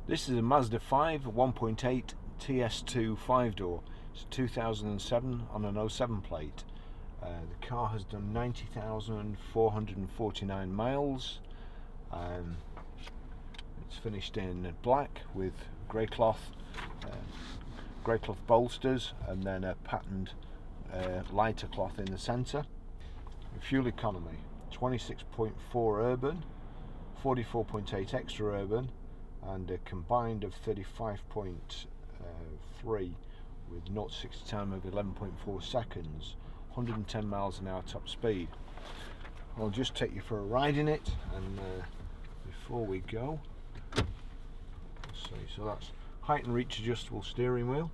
This is a Mazda 5 1.8 TS2 5-door. It's 2007 on an 07 plate. The car has done 90,449 miles. It's finished in black with grey cloth bolsters, and then a patterned lighter cloth in the centre. Fuel economy: 26.4 urban, 44.8 extra urban, and a combined of 35.3 with 0 to 60 time of 11.4 seconds, 110 miles an hour top speed. I'll just take you for a ride in it, and before we go, let's see. So that's height and reach adjustable steering wheel.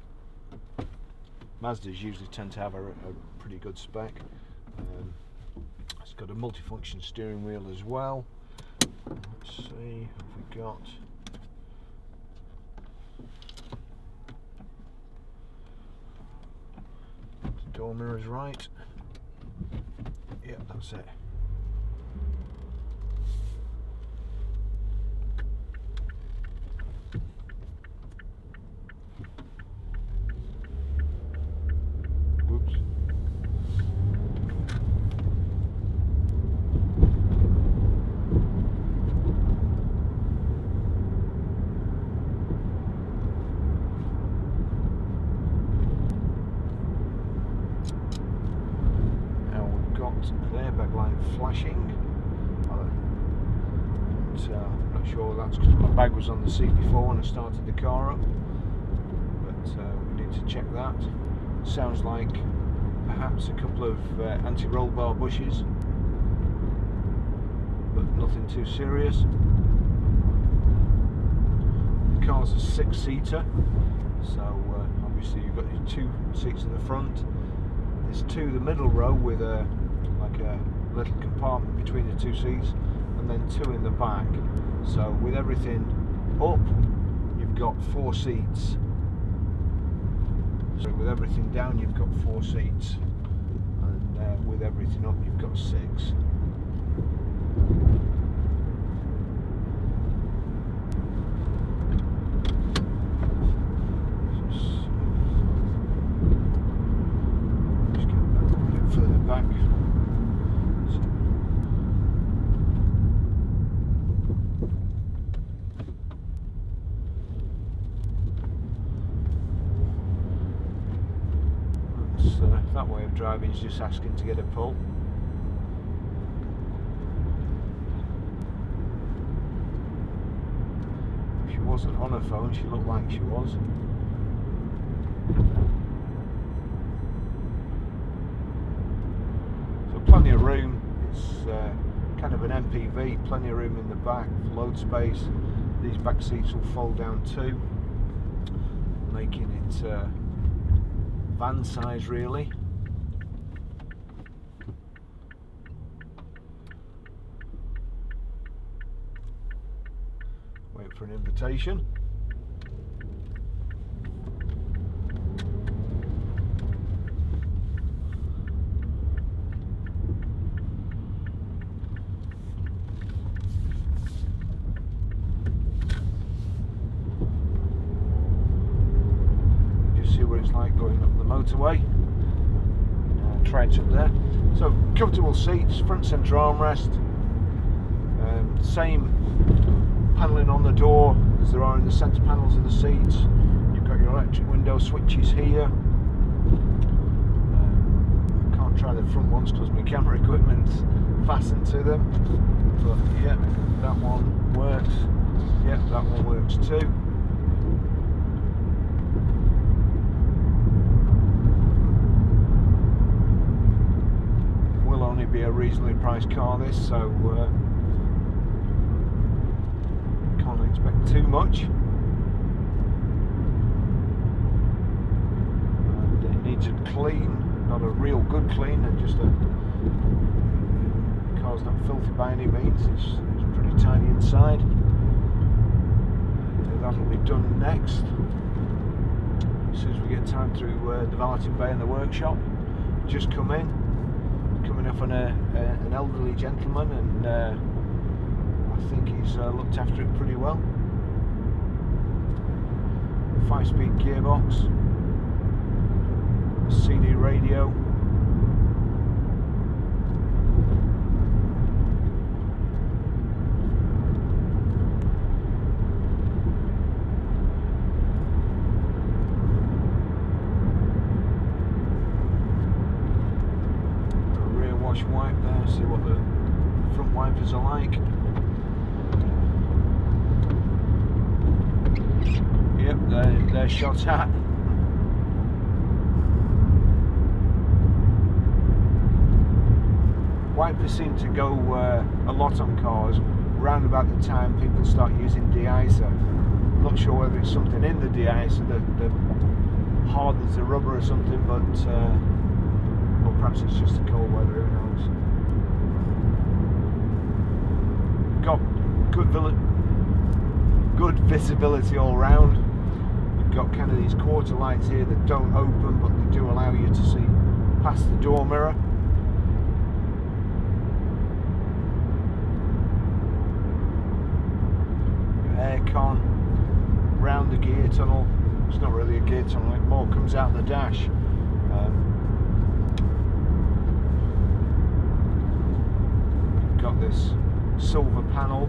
Mazdas usually tend to have a pretty good spec. It's got a multifunction steering wheel as well. Let's see, what have we got? Door mirrors right. Yep, that's it. Whoops. The airbag light flashing. I'm not sure that's because my bag was on the seat before when I started the car up, but we need to check that. Sounds like perhaps a couple of anti-roll bar bushes, but nothing too serious. The car's a 6-seater, so obviously you've got your 2 seats at the front. There's 2 in the middle row with a little compartment between the 2 seats, and then 2 in the back. So with everything up, you've got 4 seats. So with everything down, you've got 4 seats, and with everything up, you've got 6. Just get a bit further back. That way of driving is just asking to get a pull. If she wasn't on her phone, she looked like she was. So plenty of room. It's kind of an MPV, plenty of room in the back, load space. These back seats will fold down too, making it van size really. Wait for an invitation. Just see what it's like going up the motorway. Treads up there. So comfortable seats, front centre armrest, same panelling on the door as there are in the centre panels of the seats. You've got your electric window switches here. I can't try the front ones because my camera equipment's fastened to them, but yeah, that one works. Yeah, that one works too. Will only be a reasonably priced car, this, so can't expect too much. And it needs a clean, not a real good clean, and just the car's not filthy by any means. It's pretty tidy inside. That'll be done next as soon as we get time through the valeting bay and the workshop. Just coming up on an elderly gentleman, and I think he's looked after it pretty well. 5-speed gearbox, CD radio. Wipe there, see what the front wipers are like. Yep, they're shot at. Wipers seem to go a lot on cars round about the time people start using de-icer. I'm not sure whether it's something in the de-icer that hardens the rubber or something, but or perhaps it's just the cold weather, who knows. Got good visibility all round. You've got kind of these quarter lights here that don't open, but they do allow you to see past the door mirror. Aircon round the gear tunnel. It's not really a gear tunnel, it more comes out the dash. Got this silver panel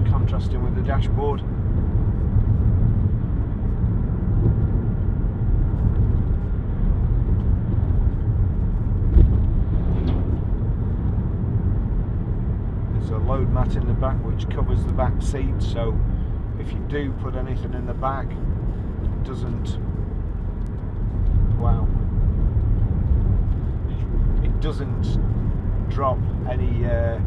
contrasting with the dashboard. There's a load mat in the back which covers the back seat, so if you do put anything in the back, it doesn't drop any I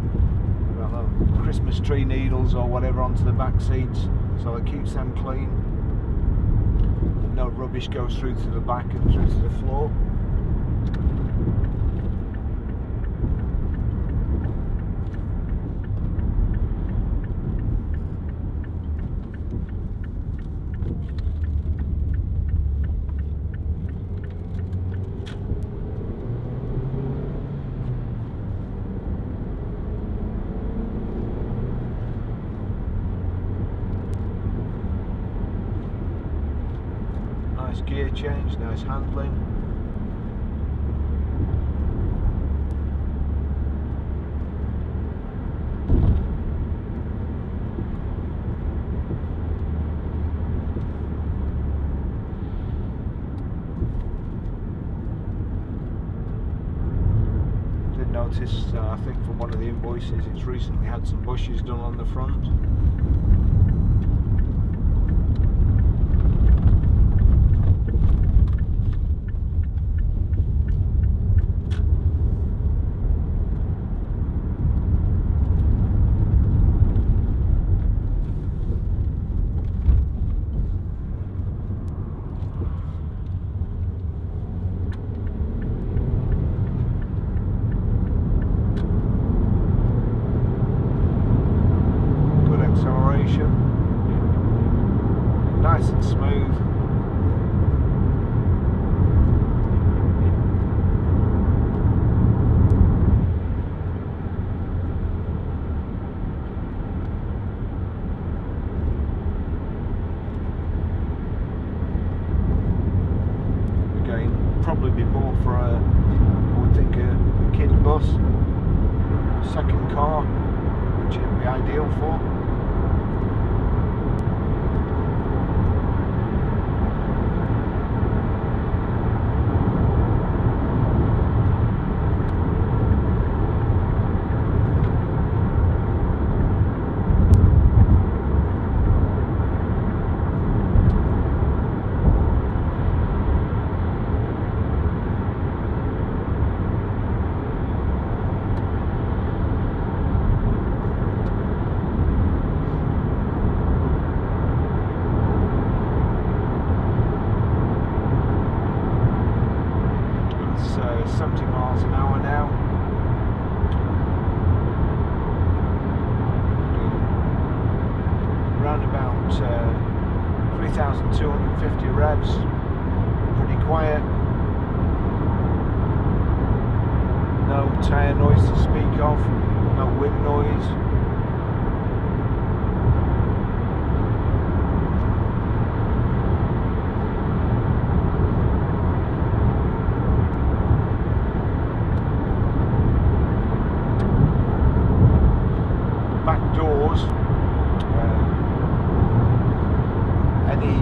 don't know, Christmas tree needles or whatever onto the back seats, so it keeps them clean and no rubbish goes through to the back and through to the floor. Nice gear change, nice handling. Did notice, I think from one of the invoices, it's recently had some bushes done on the front. Nice and smooth. Again, probably be more for I would think a kid bus, second car, which it'd be ideal for. It's 70 miles an hour now. Around about 3,250 revs. Pretty quiet. No tyre noise to speak of. No wind noise. back doors, any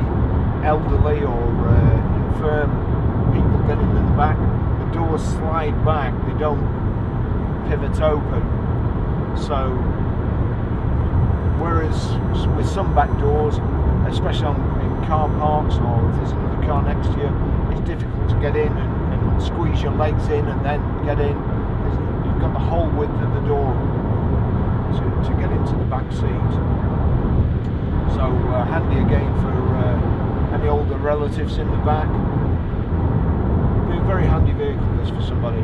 elderly or infirm people getting in the back, the doors slide back, they don't pivot open. So whereas with some back doors, especially in car parks, or if there's another car next to you, it's difficult to get in and squeeze your legs in and then get in. You've got the whole width of the door to get into the back seat. So handy again for any older relatives in the back. Be a very handy vehicle this for somebody.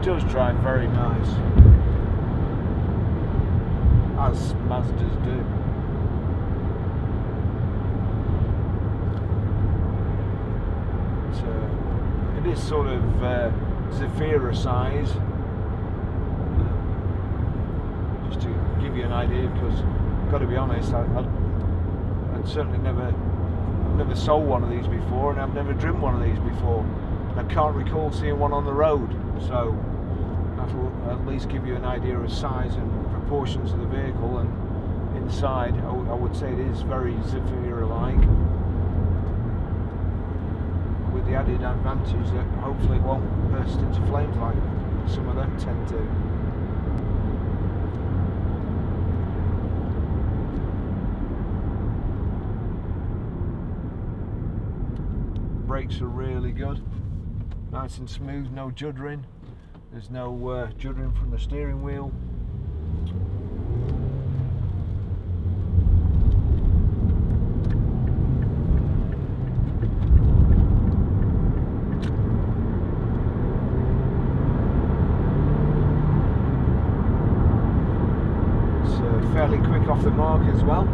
Does drive very nice, as Mazdas do. It is sort of Zafira size, just to give you an idea, because I've got to be honest, I'd certainly never sold one of these before, and I've never driven one of these before. I can't recall seeing one on the road, so that'll at least give you an idea of size and proportions of the vehicle. And inside, I would say it is very Zafira-like, with the added advantage that hopefully it won't burst into flames like some of them tend to. Brakes are really good, nice and smooth, no juddering. There's no juddering from the steering wheel. It's fairly quick off the mark as well.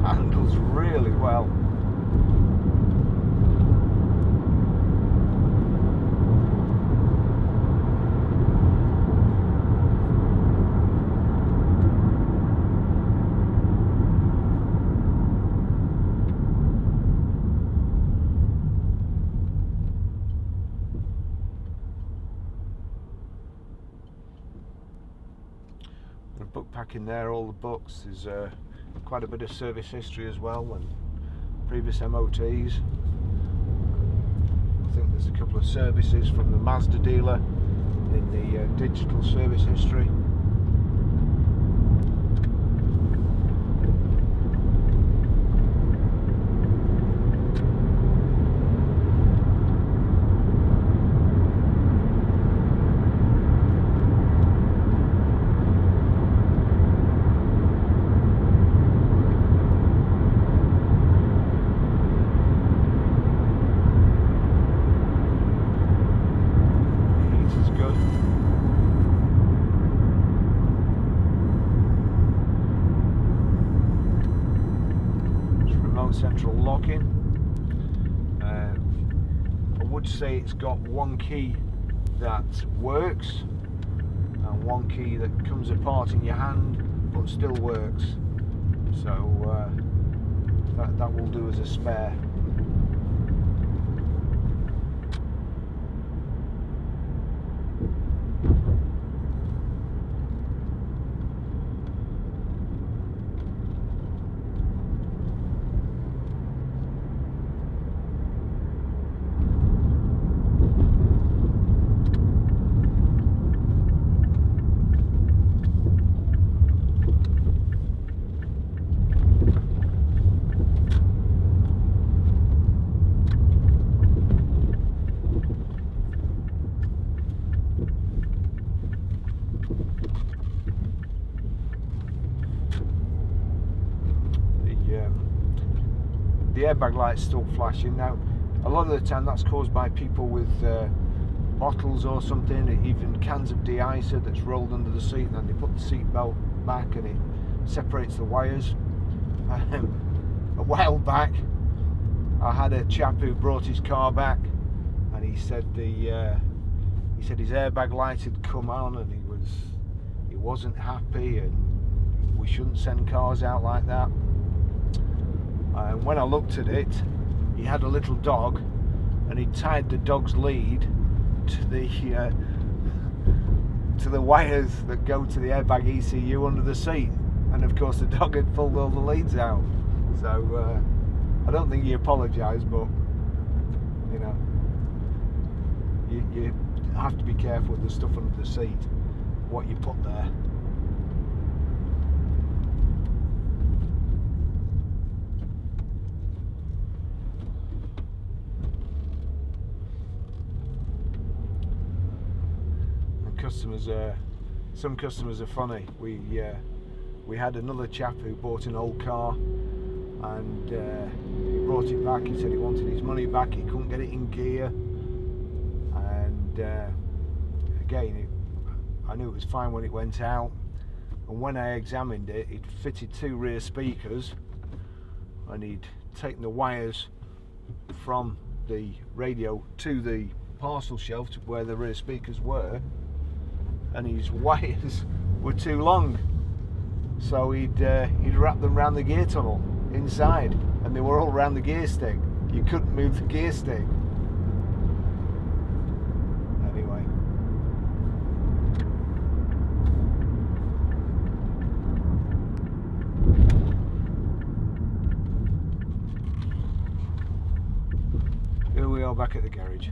Handles really well. The book pack in there, all the books. There's quite a bit of service history as well, and previous MOTs. I think there's a couple of services from the Mazda dealer in the digital service history. Central locking. I would say it's got one key that works and one key that comes apart in your hand but still works, so that will do as a spare. airbag light's still flashing. Now, a lot of the time that's caused by people with bottles or something, even cans of de-icer that's rolled under the seat, and then they put the seat belt back and it separates the wires. A while back I had a chap who brought his car back, and he said his airbag light had come on and he wasn't happy, and we shouldn't send cars out like that. And when I looked at it, he had a little dog, and he tied the dog's lead to the wires that go to the airbag ECU under the seat, and of course the dog had pulled all the leads out. So I don't think he apologised, but you know, you have to be careful with the stuff under the seat, what you put there. Some customers are funny. We had another chap who bought an old car, and he brought it back. He said he wanted his money back. He couldn't get it in gear, and again, I knew it was fine when it went out. And when I examined it, it fitted 2 rear speakers, and he'd taken the wires from the radio to the parcel shelf to where the rear speakers were, and his wires were too long, so he'd wrap them around the gear tunnel inside, and they were all around the gear stick. You couldn't move the gear stick. Anyway, here we are back at the garage.